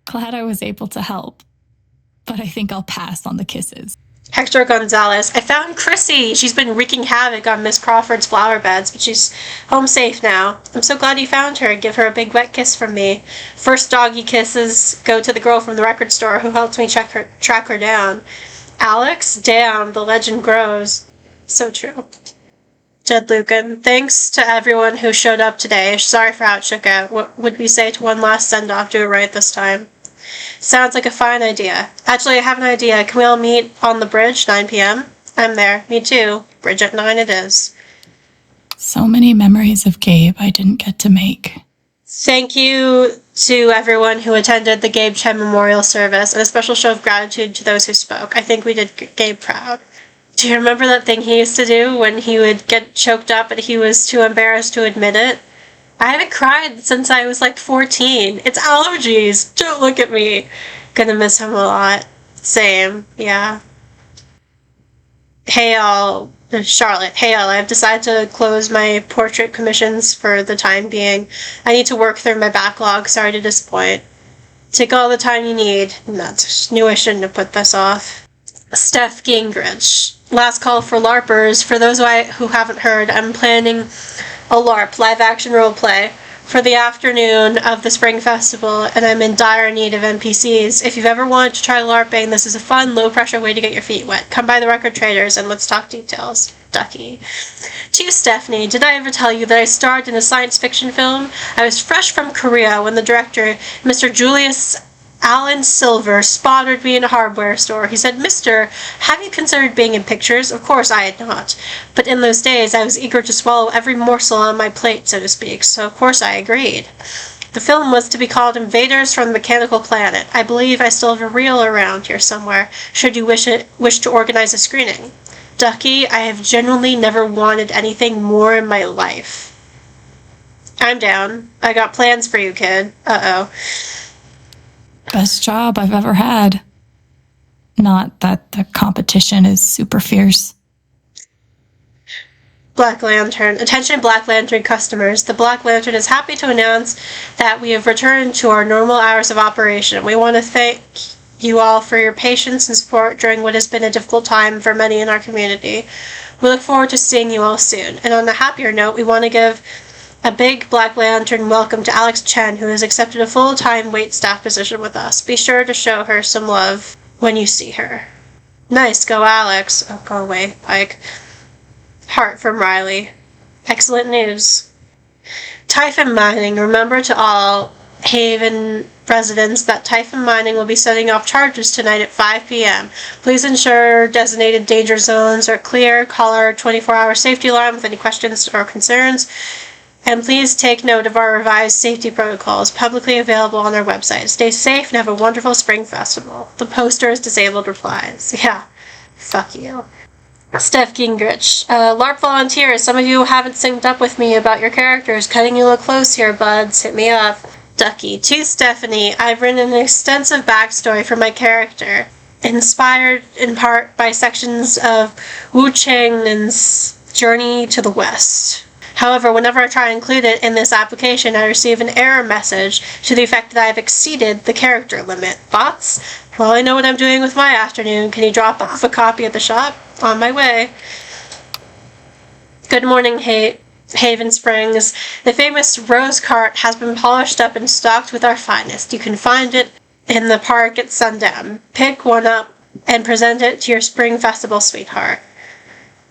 Glad I was able to help, but I think I'll pass on the kisses. Hector Gonzalez. I found Chrissy. She's been wreaking havoc on Miss Crawford's flower beds, but she's home safe now. I'm so glad you found her. Give her a big wet kiss from me. First doggy kisses go to the girl from the record store who helped me track her down. Alex? Damn, the legend grows. So true. Jed Lucan. Thanks to everyone who showed up today. Sorry for how it shook out. What would we say to one last send-off? Do it right this time. Sounds like a fine idea. Actually, I have an idea. Can we all meet on the bridge, 9 p.m.? I'm there. Me too. Bridge at 9 it is. So many memories of Gabe I didn't get to make. Thank you to everyone who attended the Gabe Chen Memorial Service, and a special show of gratitude to those who spoke. I think we did Gabe proud. Do you remember that thing he used to do when he would get choked up but he was too embarrassed to admit it? I haven't cried since I was like 14. It's allergies. Don't look at me. Gonna miss him a lot. Same. Yeah. Hey all. Charlotte. Hey all. I've decided to close my portrait commissions for the time being. I need to work through my backlog. Sorry to disappoint. Take all the time you need. Nuts. Knew I shouldn't have put this off. Steph Gingrich. Last call for LARPers. For those who haven't heard, I'm planning a LARP, live-action roleplay, for the afternoon of the Spring Festival, and I'm in dire need of NPCs. If you've ever wanted to try LARPing, this is a fun, low-pressure way to get your feet wet. Come by the Record Traders and let's talk details. Ducky. To Stephanie, did I ever tell you that I starred in a science fiction film? I was fresh from Korea when the director, Mr. Julius Alan Silver, spotted me in a hardware store. He said, "Mister, have you considered being in pictures?" Of course I had not. But in those days I was eager to swallow every morsel on my plate, so to speak, so of course I agreed. The film was to be called Invaders from the Mechanical Planet. I believe I still have a reel around here somewhere, should you wish to organize a screening. Ducky, I have genuinely never wanted anything more in my life. I'm down. I got plans for you, kid. Uh-oh. Best job I've ever had. Not that the competition is super fierce. Black Lantern. Attention Black Lantern customers. The Black Lantern is happy to announce that we have returned to our normal hours of operation. We want to thank you all for your patience and support during what has been a difficult time for many in our community. We look forward to seeing you all soon. And on a happier note, we want to give a big Black Lantern welcome to Alex Chen, who has accepted a full-time waitstaff position with us. Be sure to show her some love when you see her. Nice, go Alex. Oh, go away, Pike. Heart from Riley. Excellent news. Typhon Mining. Remember to all Haven residents that Typhon Mining will be setting off charges tonight at 5 p.m. Please ensure designated danger zones are clear. Call our 24-hour safety line with any questions or concerns. And please take note of our revised safety protocols, publicly available on our website. Stay safe and have a wonderful Spring Festival. The poster is disabled replies. Yeah, fuck you. Steph Gingrich. LARP volunteers, some of you haven't synced up with me about your characters. Cutting you a little close here, buds. Hit me up. Ducky. To Stephanie, I've written an extensive backstory for my character, inspired in part by sections of Wu Chang's Journey to the West. However, whenever I try to include it in this application, I receive an error message to the effect that I have exceeded the character limit. Thoughts? Well, I know what I'm doing with my afternoon. Can you drop off a copy at the shop? On my way. Good morning, Haven Springs. The famous rose cart has been polished up and stocked with our finest. You can find it in the park at sundown. Pick one up and present it to your Spring Festival sweetheart.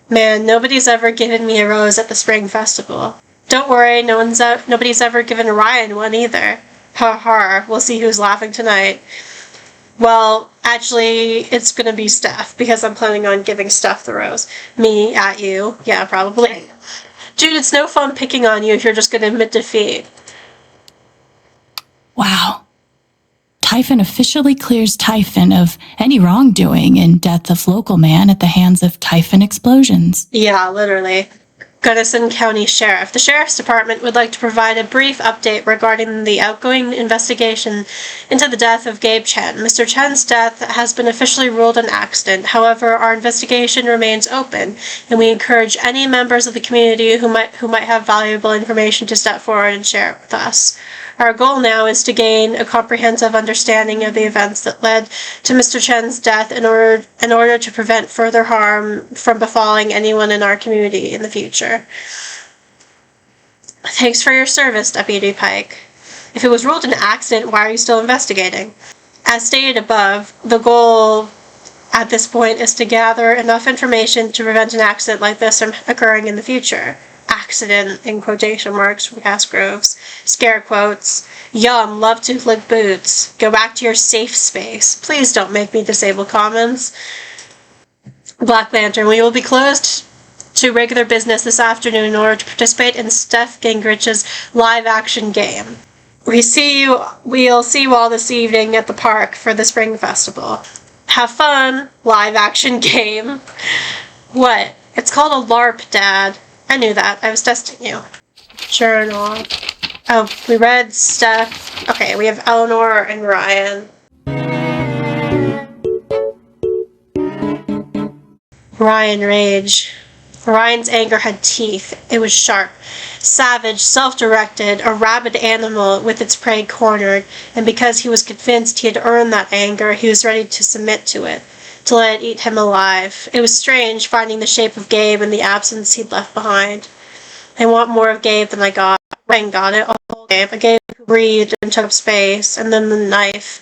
Man, nobody's ever given me a rose at the Spring Festival. Don't worry, nobody's ever given Ryan one either. Ha ha, we'll see who's laughing tonight. Well, actually, it's gonna be Steph, because I'm planning on giving Steph the rose. Me at you. Yeah, probably. Dude, it's no fun picking on you if you're just gonna admit defeat. Wow. Typhon officially clears Typhon of any wrongdoing in death of local man at the hands of Typhon explosions. Yeah, literally. Gunnison County Sheriff. The Sheriff's Department would like to provide a brief update regarding the outgoing investigation into the death of Gabe Chen. Mr. Chen's death has been officially ruled an accident. However, our investigation remains open, and we encourage any members of the community who might have valuable information to step forward and share it with us. Our goal now is to gain a comprehensive understanding of the events that led to Mr. Chen's death in order to prevent further harm from befalling anyone in our community in the future. Thanks for your service, Deputy Pike. If it was ruled an accident, why are you still investigating? As stated above, the goal at this point is to gather enough information to prevent an accident like this from occurring in the future. Accident, in quotation marks from Cass Groves. Scare quotes. Yum, love to lick boots. Go back to your safe space. Please don't make me disable comments. Black Lantern, we will be closed to regular business this afternoon in order to participate in Steph Gingrich's live-action game. We'll see you all this evening at the park for the Spring Festival. Have fun, live-action game. What? It's called a LARP, Dad. I knew that. I was testing you. Journal. Oh, we read Steph. Okay, we have Eleanor and Ryan. Ryan rage. Ryan's anger had teeth. It was sharp. Savage, self-directed, a rabid animal with its prey cornered, and because he was convinced he had earned that anger, he was ready to submit to it, to let it eat him alive. It was strange finding the shape of Gabe in the absence he'd left behind. I want more of Gabe than I got. Ryan got it, a whole Gabe. A Gabe who breathed and took up space, and then the knife.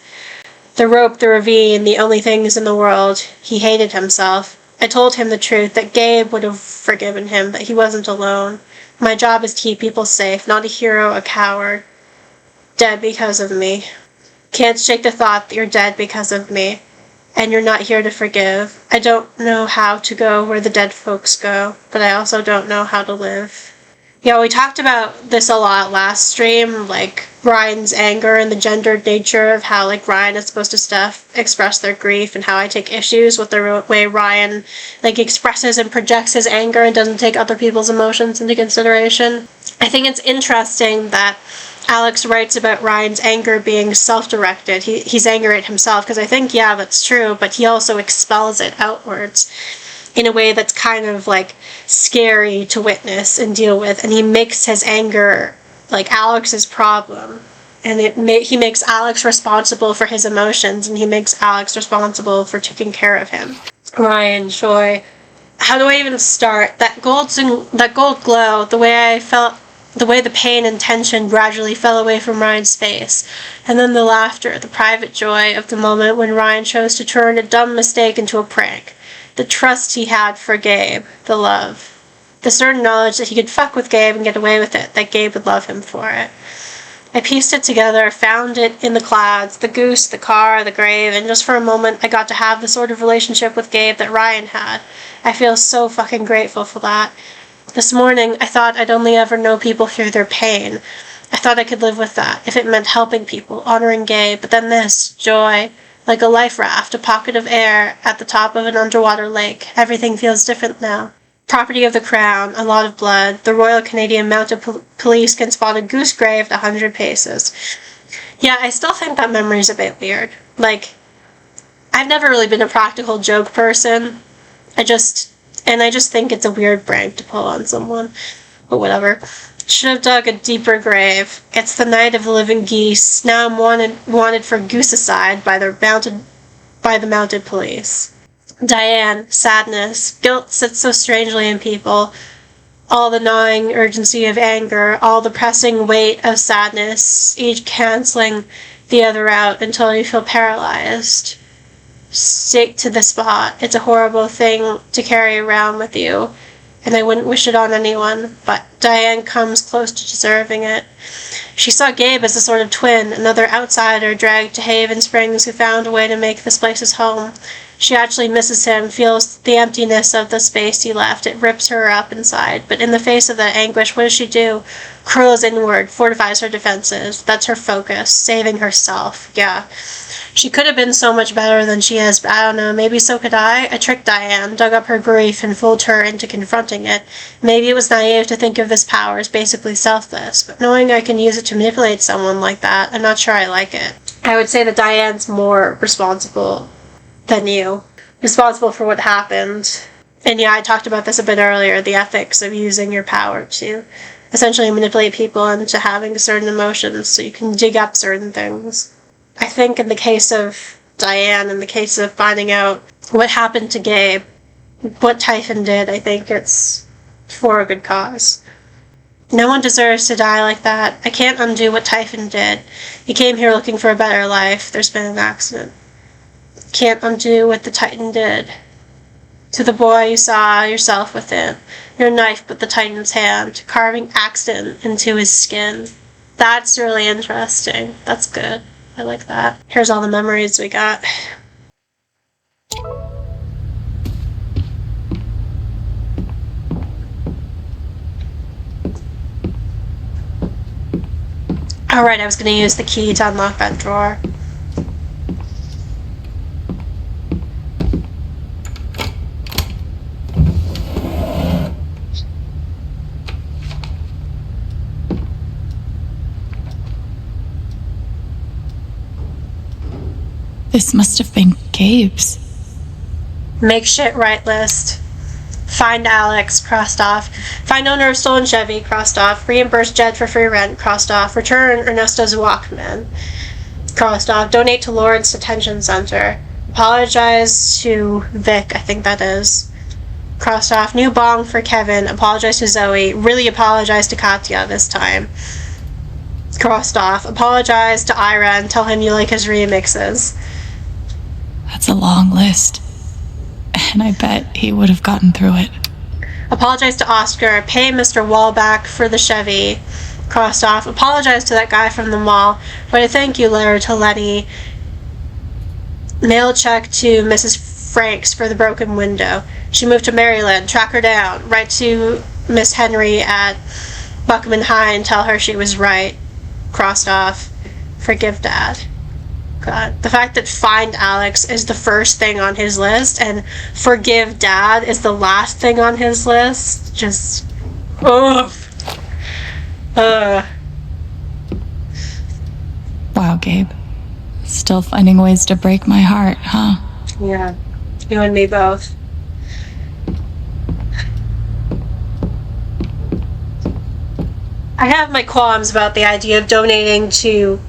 The rope, the ravine, the only things in the world. He hated himself. I told him the truth, that Gabe would have forgiven him, that he wasn't alone. My job is to keep people safe, not a hero, a coward. Dead because of me. Can't shake the thought that you're dead because of me, and you're not here to forgive. I don't know how to go where the dead folks go, but I also don't know how to live. Yeah, we talked about this a lot last stream, like Ryan's anger and the gendered nature of how like Ryan is supposed to express their grief, and how I take issues with the way Ryan like expresses and projects his anger and doesn't take other people's emotions into consideration. I think it's interesting that Alex writes about Ryan's anger being self-directed. He's angry at himself, because I think, yeah, that's true, but he also expels it outwards in a way that's kind of like scary to witness and deal with, and he makes his anger like Alex's problem, and he makes Alex responsible for his emotions, and he makes Alex responsible for taking care of him. Ryan, joy. How do I even start? That gold glow, the way the pain and tension gradually fell away from Ryan's face, and then the laughter, the private joy of the moment when Ryan chose to turn a dumb mistake into a prank. The trust he had for Gabe, the love. The certain knowledge that he could fuck with Gabe and get away with it, that Gabe would love him for it. I pieced it together, found it in the clouds, the goose, the car, the grave, and just for a moment I got to have the sort of relationship with Gabe that Ryan had. I feel so fucking grateful for that. This morning, I thought I'd only ever know people through their pain. I thought I could live with that, if it meant helping people, honoring Gabe, but then this, joy. Like a life raft, a pocket of air at the top of an underwater lake. Everything feels different now. Property of the Crown, a lot of blood. The Royal Canadian Mounted Police can spot a goose grave at 100 paces. Yeah, I still think that memory's a bit weird. Like, I've never really been a practical joke person. I just think it's a weird prank to pull on someone. But whatever. Should have dug a deeper grave. It's the night of the living geese. Now I'm wanted for goosicide by the mounted police. Diane, sadness, guilt sits so strangely in people. All the gnawing urgency of anger, all the pressing weight of sadness, each canceling the other out until you feel paralyzed. Stick to the spot. It's a horrible thing to carry around with you, and I wouldn't wish it on anyone, but Diane comes close to deserving it. She saw Gabe as a sort of twin, another outsider dragged to Haven Springs who found a way to make this place his home. She actually misses him, feels the emptiness of the space he left. It rips her up inside, but in the face of that anguish, what does she do? Curls inward, fortifies her defenses. That's her focus, saving herself. Yeah. She could have been so much better than she is, but I don't know, maybe so could I. I tricked Diane, dug up her grief, and fooled her into confronting it. Maybe it was naive to think of this power as basically selfless, but knowing I can use it to manipulate someone like that, I'm not sure I like it. I would say that Diane's more responsible than you. Responsible for what happened. And yeah, I talked about this a bit earlier, the ethics of using your power to essentially manipulate people into having certain emotions so you can dig up certain things. I think in the case of Diane, in the case of finding out what happened to Gabe, what Typhon did, I think it's for a good cause. No one deserves to die like that. I can't undo what Typhon did. He came here looking for a better life. There's been an accident. Can't undo what the Titan did. To the boy you saw yourself within, your knife but the Titan's hand, carving accident into his skin. That's really interesting. That's good. I like that. Here's all the memories we got. Alright, I was going to use the key to unlock that drawer. This must have been Gabe's. Make shit right list. Find Alex, crossed off. Find owner of stolen Chevy, crossed off. Reimburse Jed for free rent, crossed off. Return Ernesto's Walkman, crossed off. Donate to Lawrence Detention Center. Apologize to Vic, I think that is. Crossed off. New bong for Kevin. Apologize to Zoe. Really apologize to Katya this time. Crossed off. Apologize to Ira and tell him you like his remixes. That's a long list. And I bet he would have gotten through it. Apologize to Oscar. Pay Mr. Wallback for the Chevy. Crossed off. Apologize to that guy from the mall. Write a thank you letter to Lenny. Mail check to Mrs. Franks for the broken window. She moved to Maryland. Track her down. Write to Miss Henry at Buckman High and tell her she was right. Crossed off. Forgive Dad. God. The fact that find Alex is the first thing on his list and forgive Dad is the last thing on his list. Just... ugh. Wow, Gabe. Still finding ways to break my heart, huh? Yeah. You and me both. I have my qualms about the idea of donating to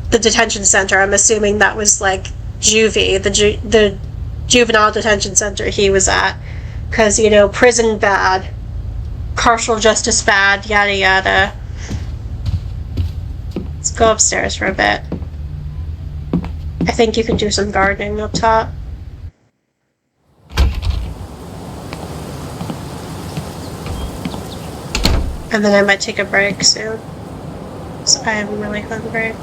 the detention center. I'm assuming that was like juvie, the juvenile detention center he was at. Because, you know, prison bad, carceral justice bad, yada yada. Let's go upstairs for a bit. I think you can do some gardening up top. And then I might take a break soon. So I am really hungry.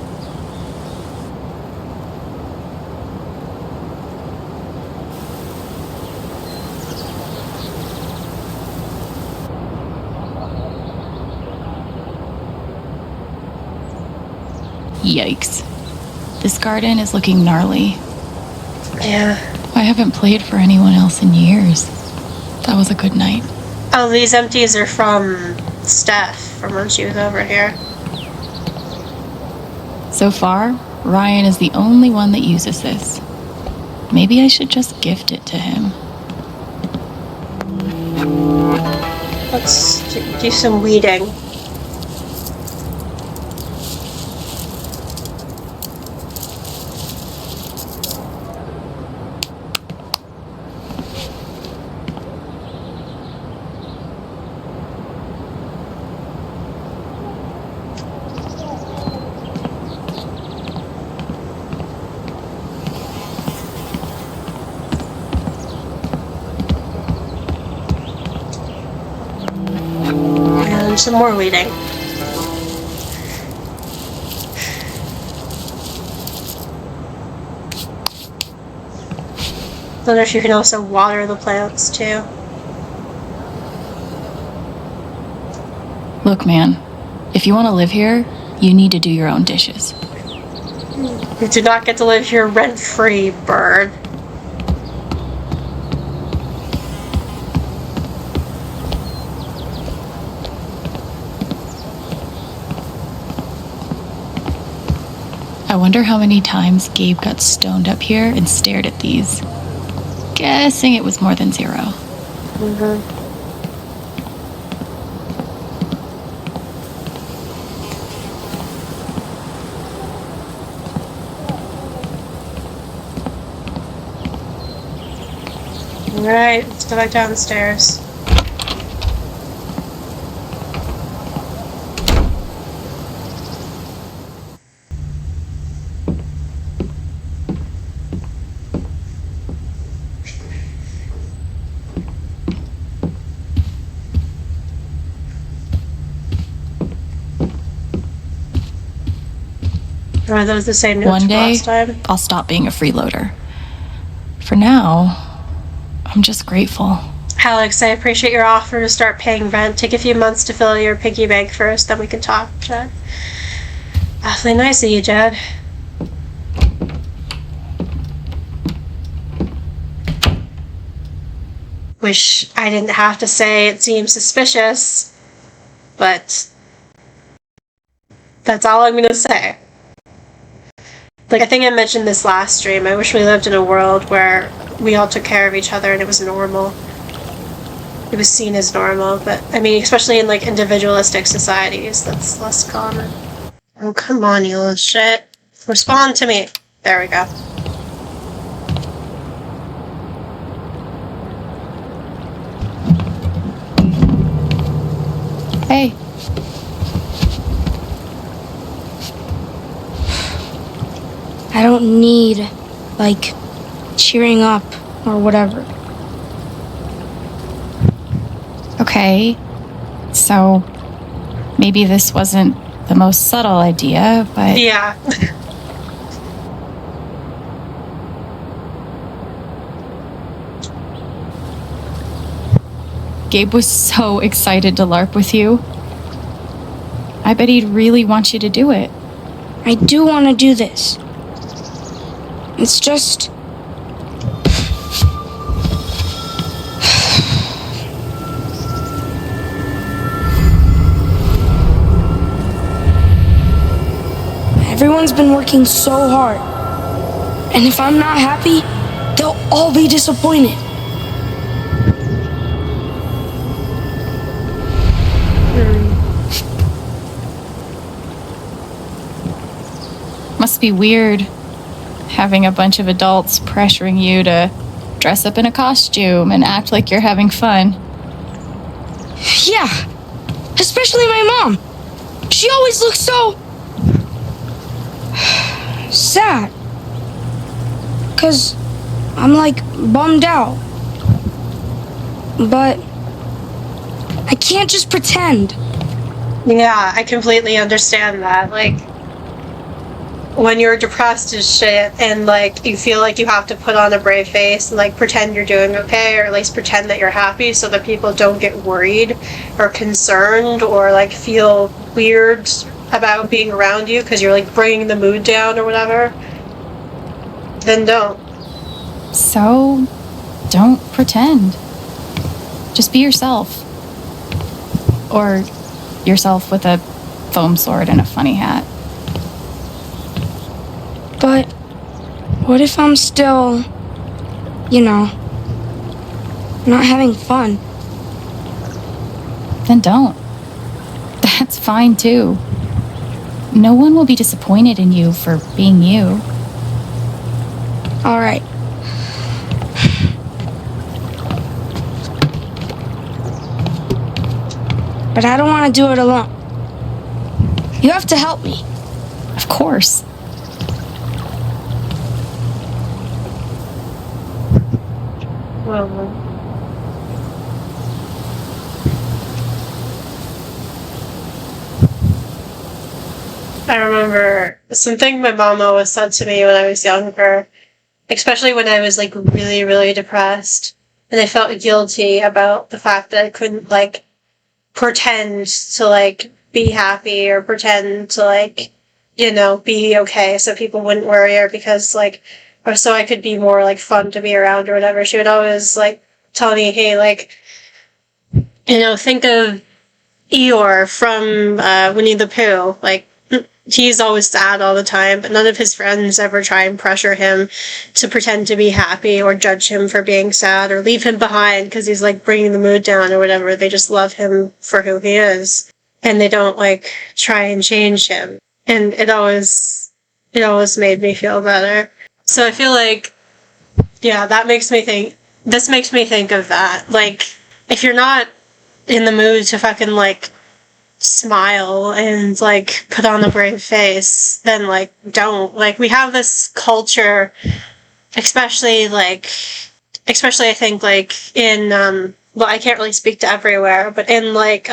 Yikes. This garden is looking gnarly. Yeah. I haven't played for anyone else in years. That was a good night. Oh, these empties are from Steph, from when she was over here. So far, Ryan is the only one that uses this. Maybe I should just gift it to him. Let's do some weeding. Some more weeding. Wonder if you can also water the plants too. Look, man, if you want to live here, you need to do your own dishes. You do not get to live here rent-free, bird. I wonder how many times Gabe got stoned up here and stared at these. Guessing it was more than 0. Alright, let's go back downstairs. Are those the same notes One from day, last time? I'll stop being a freeloader. For now, I'm just grateful. Alex, I appreciate your offer to start paying rent. Take a few months to fill your piggy bank first, then we can talk, Jed. Awfully nice of you, Jed. Wish I didn't have to say it seems suspicious, but that's all I'm gonna say. Like, I think I mentioned this last stream. I wish we lived in a world where we all took care of each other and it was normal. It was seen as normal, but I mean, especially in like individualistic societies, that's less common. Oh, come on, you little shit. Respond to me. There we go. Hey. I don't need, like, cheering up or whatever. Okay. So, maybe this wasn't the most subtle idea, but... Yeah. Gabe was so excited to LARP with you. I bet he'd really want you to do it. I do want to do this. It's just... Everyone's been working so hard. And if I'm not happy, they'll all be disappointed. Must be weird having a bunch of adults pressuring you to dress up in a costume and act like you're having fun. Yeah, especially my mom. She always looks so... sad. 'Cause I'm like bummed out. But I can't just pretend. Yeah, I completely understand that. Like, when you're depressed as shit and like you feel like you have to put on a brave face and like pretend you're doing okay, or at least pretend that you're happy so that people don't get worried or concerned or like feel weird about being around you because you're like bringing the mood down or whatever, then don't. So, don't pretend. Just be yourself. Or yourself with a foam sword and a funny hat. But what if I'm still, you know, not having fun? Then don't. That's fine too. No one will be disappointed in you for being you. All right. But I don't want to do it alone. You have to help me. Of course. Well, I remember something my mom always said to me when I was younger, especially when I was like really, really depressed, and I felt guilty about the fact that I couldn't like pretend to like be happy or pretend to like, you know, be okay so people wouldn't worry, or because like, or so I could be more like fun to be around or whatever. She would always like tell me, hey, like, you know, think of Eeyore from Winnie the Pooh. Like, he's always sad all the time, but none of his friends ever try and pressure him to pretend to be happy or judge him for being sad or leave him behind because he's like bringing the mood down or whatever. They just love him for who he is, and they don't like try and change him. And it always made me feel better. So I feel like, yeah, that makes me think this makes me think of that. Like, if you're not in the mood to fucking, like, smile and, like, put on a brave face, then, like, don't. Like, we have this culture, especially I think, like, in, well, I can't really speak to everywhere, but in, like,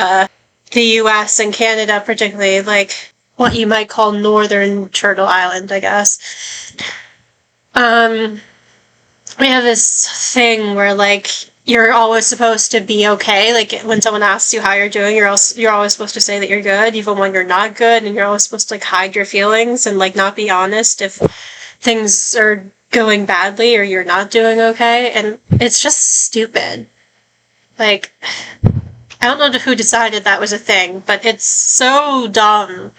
the US and Canada particularly, like, what you might call Northern Turtle Island, I guess. We have this thing where, like, you're always supposed to be okay. Like, when someone asks you how you're doing, you're always supposed to say that you're good, even when you're not good, and you're always supposed to, like, hide your feelings and, like, not be honest if things are going badly or you're not doing okay, and it's just stupid. Like, I don't know who decided that was a thing, but it's so dumb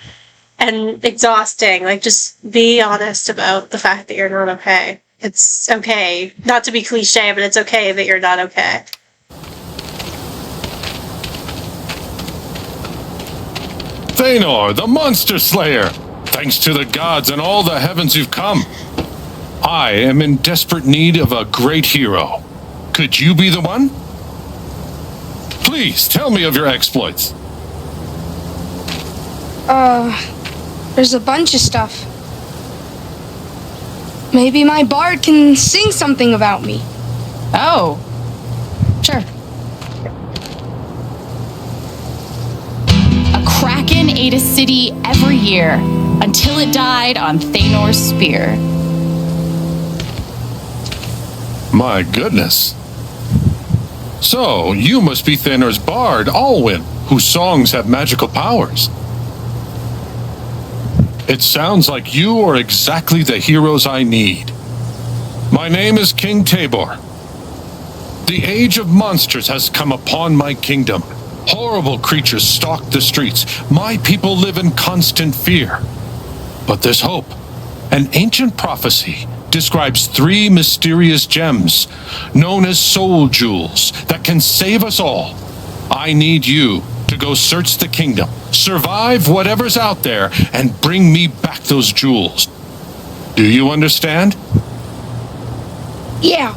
and exhausting. Like, just be honest about the fact that you're not okay. It's okay. Not to be cliche, but it's okay that you're not okay. Thanor, the Monster Slayer! Thanks to the gods and all the heavens you've come. I am in desperate need of a great hero. Could you be the one? Please, tell me of your exploits. There's a bunch of stuff. Maybe my bard can sing something about me. Oh, sure. A kraken ate a city every year until it died on Thanor's spear. My goodness. So, you must be Thanor's bard, Alwyn, whose songs have magical powers. It sounds like you are exactly the heroes I need. My name is King Tabor. The age of monsters has come upon my kingdom. Horrible creatures stalk the streets. My people live in constant fear. But there's hope. An ancient prophecy describes 3 mysterious gems, known as soul jewels, that can save us all. I need you to go search the kingdom, survive whatever's out there, and bring me back those jewels. Do you understand? Yeah.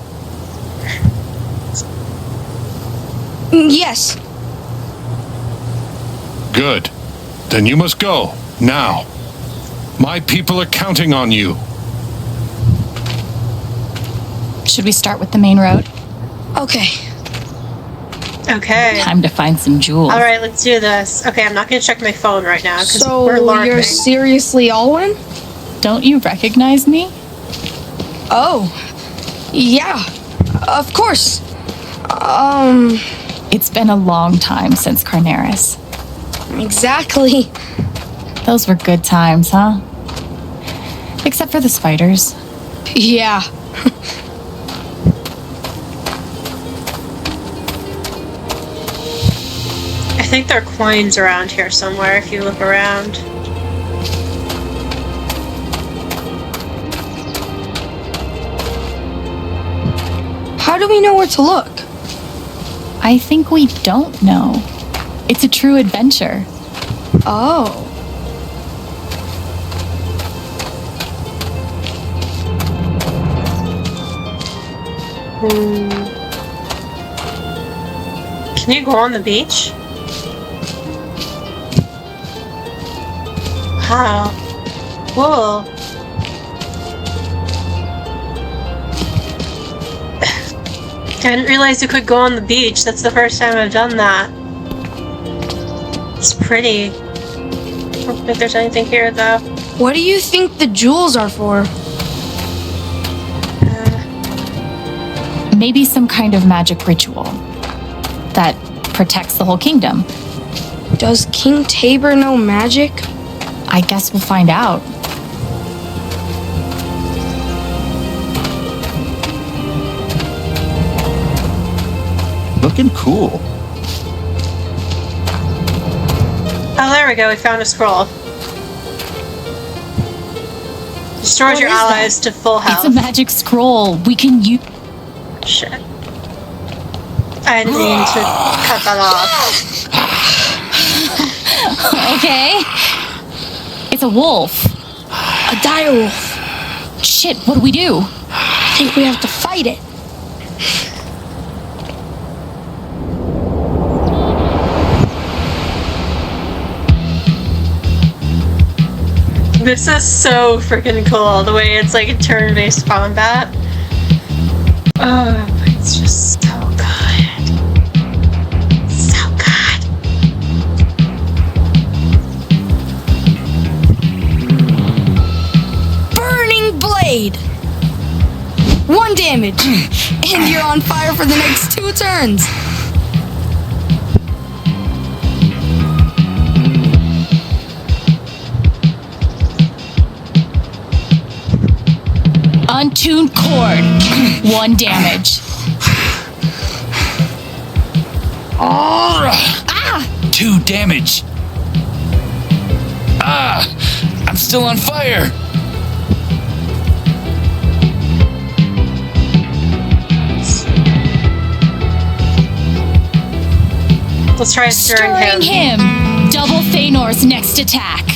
Yes. Good. Then you must go, now. My people are counting on you. Should we start with the main road? Okay. Okay. Time to find some jewels. Alright, let's do this. Okay, I'm not gonna check my phone right now, because So we're LARPing. you're seriously Alwyn? Don't you recognize me? Oh. Yeah. Of course. It's been a long time since Carneris. Exactly. Those were good times, huh? Except for the spiders. Yeah. I think there are coins around here somewhere if you look around. How do we know where to look? I think we don't know. It's a true adventure. Oh. Can you go on the beach? Wow. Cool. I didn't realize you could go on the beach. That's the first time I've done that. It's pretty. I don't think there's anything here, though. What do you think the jewels are for? Maybe some kind of magic ritual that protects the whole kingdom. Does King Tabor know magic? I guess we'll find out. Looking cool. Oh, there we go. We found a scroll. Restores What your is that? allies to full health. It's a magic scroll. We can use. Shit. I didn't mean to cut that off. Okay. It's a wolf. A direwolf. Shit, what do we do? I think we have to fight it. This is so freaking cool, the way it's like a turn-based combat. Oh, it's just so good. So good. Burning Blade! 1 damage, and you're on fire for the next 2 turns. Untuned cord. 1 damage. 2 damage. I'm still on fire. Let's try stirring him. Double Thanor's next attack.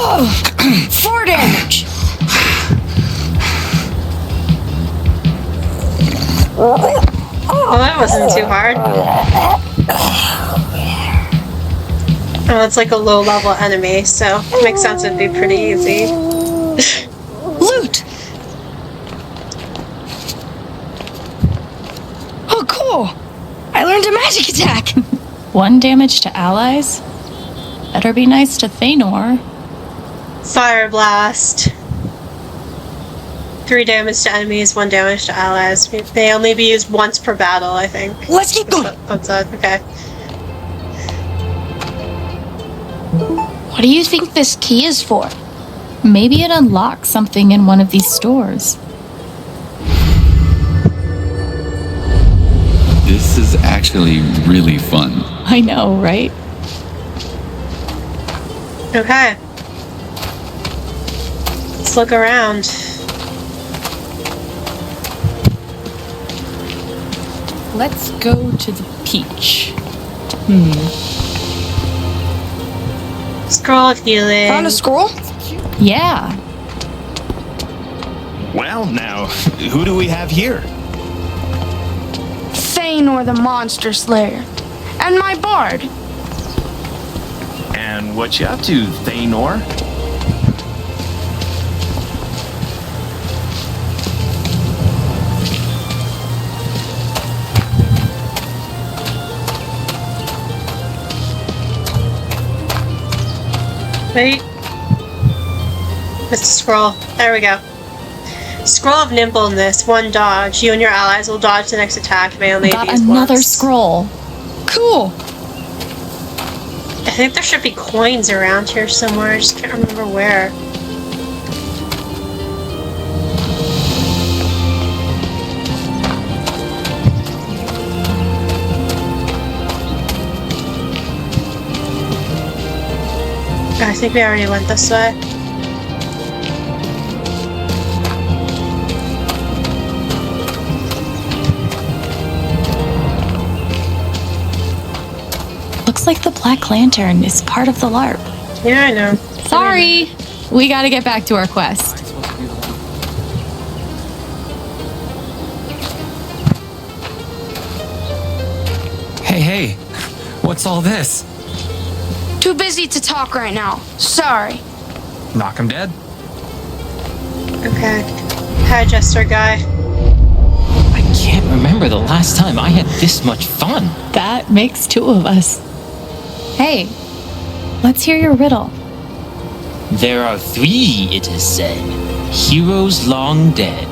Oh, 4 damage. Oh, that wasn't too hard. Oh, it's like a low-level enemy, so it makes sense it'd be pretty easy. Loot. Oh, cool. I learned a magic attack. 1 damage to allies? Better be nice to Thanor. Fire Blast. 3 damage to enemies, 1 damage to allies. They only be used once per battle, I think. Let's keep going. That's it, okay. What do you think this key is for? Maybe it unlocks something in one of these stores. This is actually really fun. I know, right? Okay. Let's look around. Let's go to the Peach. Scroll of healing. Found a scroll? Yeah. Well, now, who do we have here? Thanor the Monster Slayer. And my bard. And what you up to, Thanor? Wait. Mr. Scroll. There we go. Scroll of Nimbleness, 1 dodge. You and your allies will dodge the next attack. May only Got be used another once. scroll. Cool. I think there should be coins around here somewhere. I just can't remember where. I think we already went this way. Looks like the Black Lantern is part of the LARP. Yeah, I know. Sorry. We gotta get back to our quest. Hey, what's all this? Too busy to talk right now. Sorry. Knock 'em dead? Okay. Hi, Jester guy. I can't remember the last time I had this much fun. That makes 2 of us. Hey, let's hear your riddle. There are 3, it is said, heroes long dead,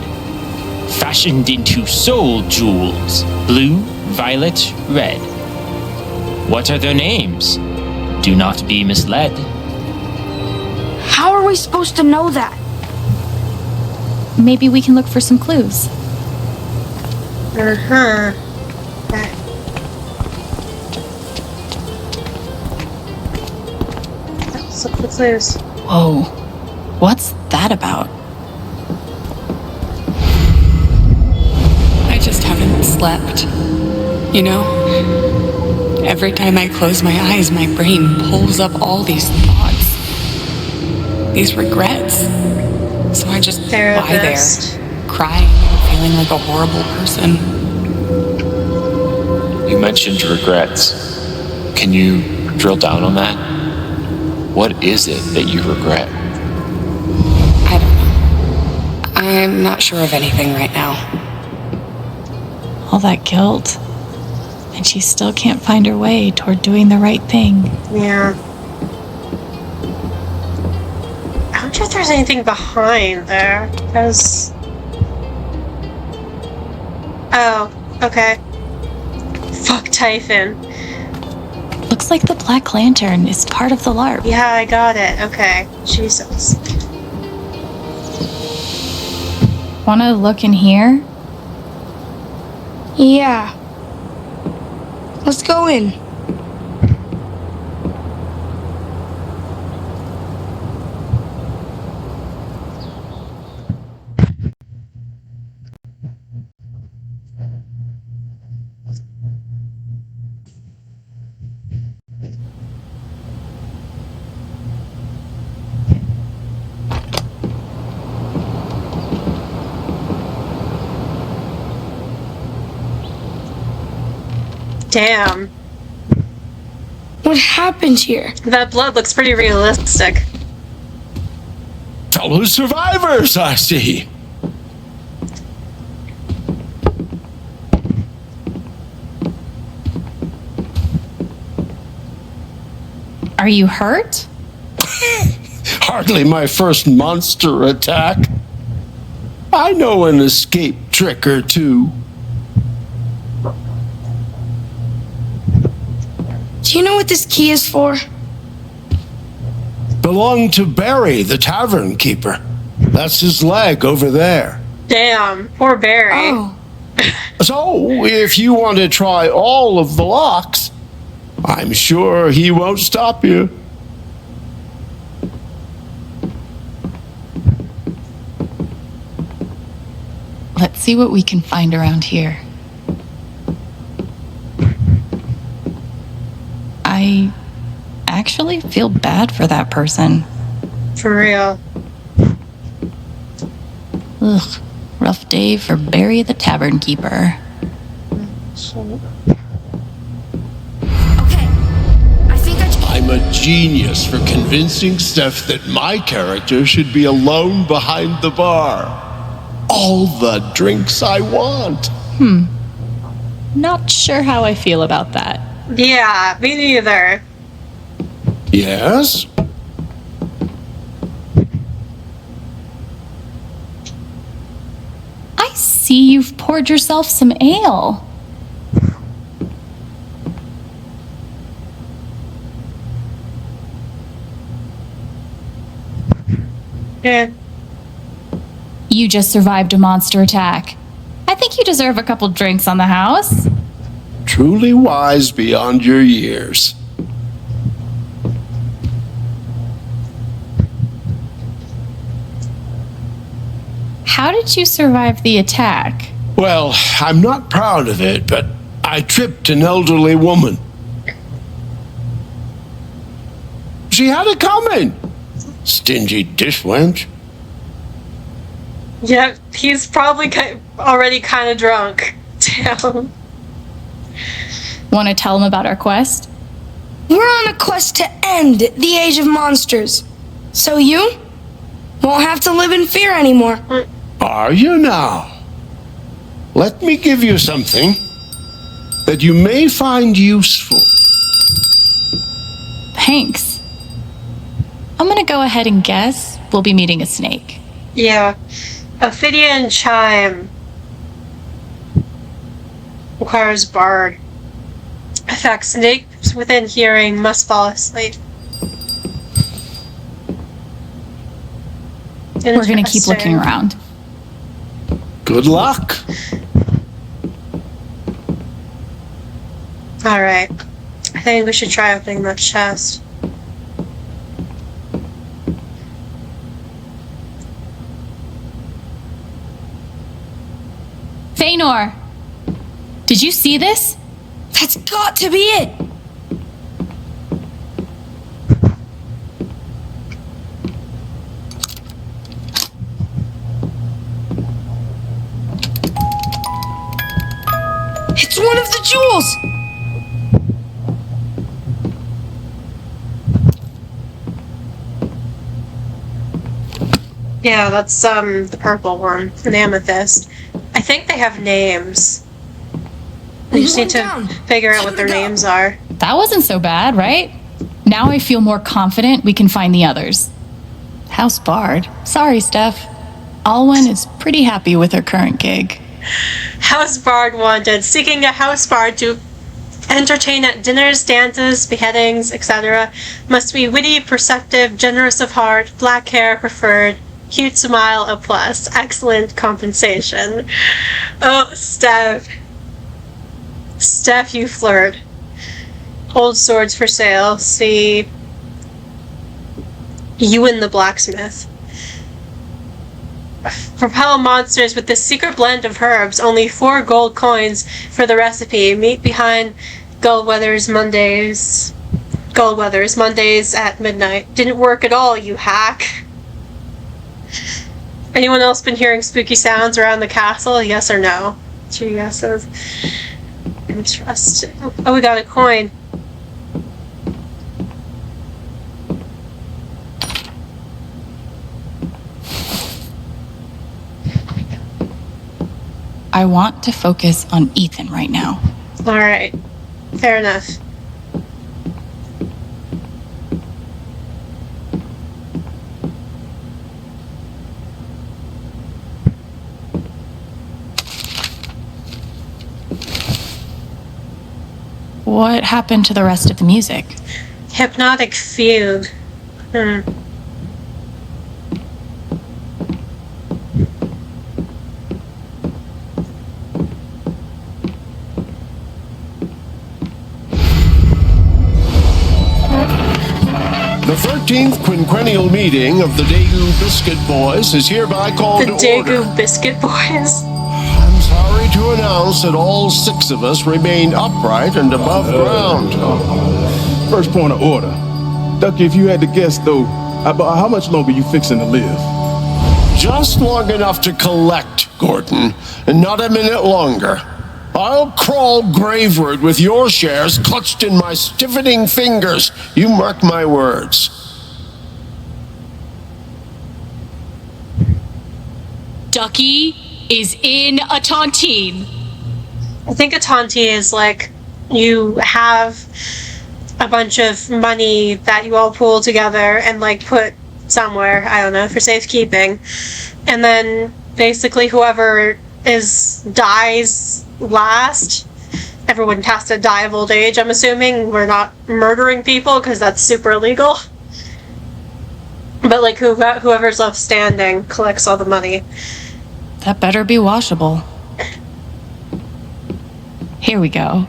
fashioned into soul jewels, blue, violet, red. What are their names? Do not be misled. How are we supposed to know that? Maybe we can look for some clues. Uh-huh. Okay. Let's look for clues. Whoa. What's that about? I just haven't slept. You know? Every time I close my eyes, my brain pulls up all these thoughts. These regrets. So I just lie there, crying and feeling like a horrible person. You mentioned regrets. Can you drill down on that? What is it that you regret? I don't know. I'm not sure of anything right now. All that guilt. And she still can't find her way toward doing the right thing. Yeah. I wonder if there's anything behind there. Because... Oh, okay. Fuck Typhon. Looks like the Black Lantern is part of the LARP. Yeah, I got it. Okay. Jesus. Wanna look in here? Yeah. Let's go in. Damn. What happened here? That blood looks pretty realistic. Fellow survivors, I see. Are you hurt? Hardly my first monster attack. I know an escape trick or two. Do you know what this key is for? Belonged to Barry, the tavern keeper. That's his leg over there. Damn. Poor Barry. Oh. So, if you want to try all of the locks, I'm sure he won't stop you. Let's see what we can find around here. I actually feel bad for that person. For real. Ugh, rough day for Barry the tavern keeper. Okay. I think I'm a genius for convincing Steph that my character should be alone behind the bar. All the drinks I want. Not sure how I feel about that. Yeah, me neither. Yes? I see you've poured yourself some ale. Yeah. You just survived a monster attack. I think you deserve a couple drinks on the house. Truly wise beyond your years. How did you survive the attack? Well, I'm not proud of it, but I tripped an elderly woman. She had it coming. Stingy dishwench. Yeah, he's probably already kind of drunk. Damn. Want to tell him about our quest? we're on a quest to end the Age of Monsters. So you won't have to live in fear anymore. Are you now? Let me give you something that you may find useful. Thanks. I'm gonna go ahead and guess we'll be meeting a snake. Yeah. Ophidian chime requires bard. Effect: snakes within hearing must fall asleep. We're gonna keep looking around. Good luck. Alright. I think we should try opening that chest. Feanor! Did you see this? That's got to be it. It's one of the jewels! Yeah, that's the purple one, an amethyst. I think they have names. We just need to figure out what their names are. That wasn't so bad, right? Now I feel more confident we can find the others. House barred. Sorry, Steph. Alwyn is pretty happy with her current gig. House bard wanted, seeking a house bard to entertain at dinners, dances, beheadings, etc. Must be witty, perceptive, generous of heart, black hair preferred, cute smile a plus, excellent compensation. Oh, Steph. Steph, you flirt. Old swords for sale. See you and the blacksmith. Propel monsters with this secret blend of herbs. Only 4 gold coins for the recipe. Meet behind Gullweather's Mondays. Gullweather's Mondays at midnight. Didn't work at all, you hack. Anyone else been hearing spooky sounds around the castle? Yes or no? 2 yeses. Interesting. Oh, we got a coin. I want to focus on Ethan right now. Alright. Fair enough. What happened to the rest of the music? Hypnotic fugue. The 13th quinquennial meeting of the Daegu Biscuit Boys is hereby called The to order. Daegu Biscuit Boys. I'm sorry to announce that all 6 of us remain upright and above ground. First point of order. Ducky, if you had to guess, though, about how much longer you fixing to live? Just long enough to collect, Gordon, and not a minute longer. I'll crawl graveward with your shares clutched in my stiffening fingers. You mark my words. Ducky is in a tontine. I think a tontine is like you have a bunch of money that you all pool together and like put somewhere, I don't know, for safekeeping. And then basically whoever dies last, everyone has to die of old age, I'm assuming. We're not murdering people because that's super illegal. But like whoever's left standing collects all the money. That better be washable. Here we go.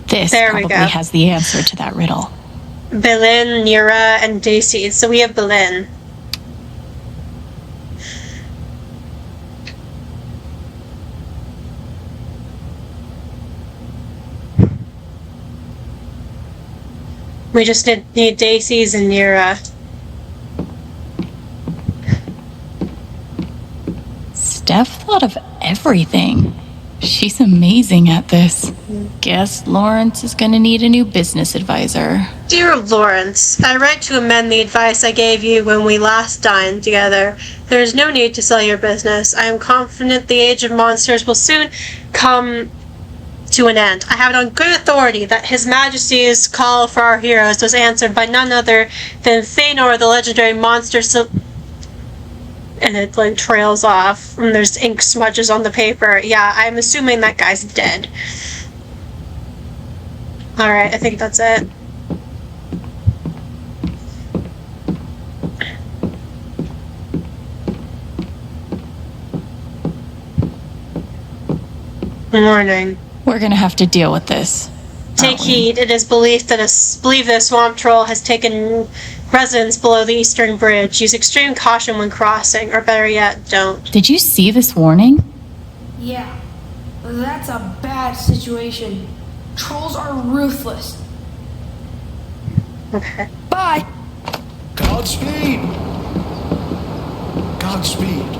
This probably has the answer to that riddle. Belen, Nira, and Daisy. So we have Belen. We just need Daisy's and Nira. Steph thought of everything. She's amazing at this. Guess Lawrence is gonna need a new business advisor. Dear Lawrence, I write to amend the advice I gave you when we last dined together. There is no need to sell your business. I am confident the age of monsters will soon come to an end. I have it on good authority that His Majesty's call for our heroes was answered by none other than Thanor, the legendary monster. And it like trails off, and there's ink smudges on the paper. Yeah, I'm assuming that guy's dead. Alright, I think that's it. Morning. We're gonna have to deal with this. Take heed. It is believed that a swamp troll has taken residence below the eastern bridge. Use extreme caution when crossing, or better yet, don't. Did you see this warning? Yeah, that's a bad situation. Trolls are ruthless. Okay. Bye. Godspeed. Godspeed.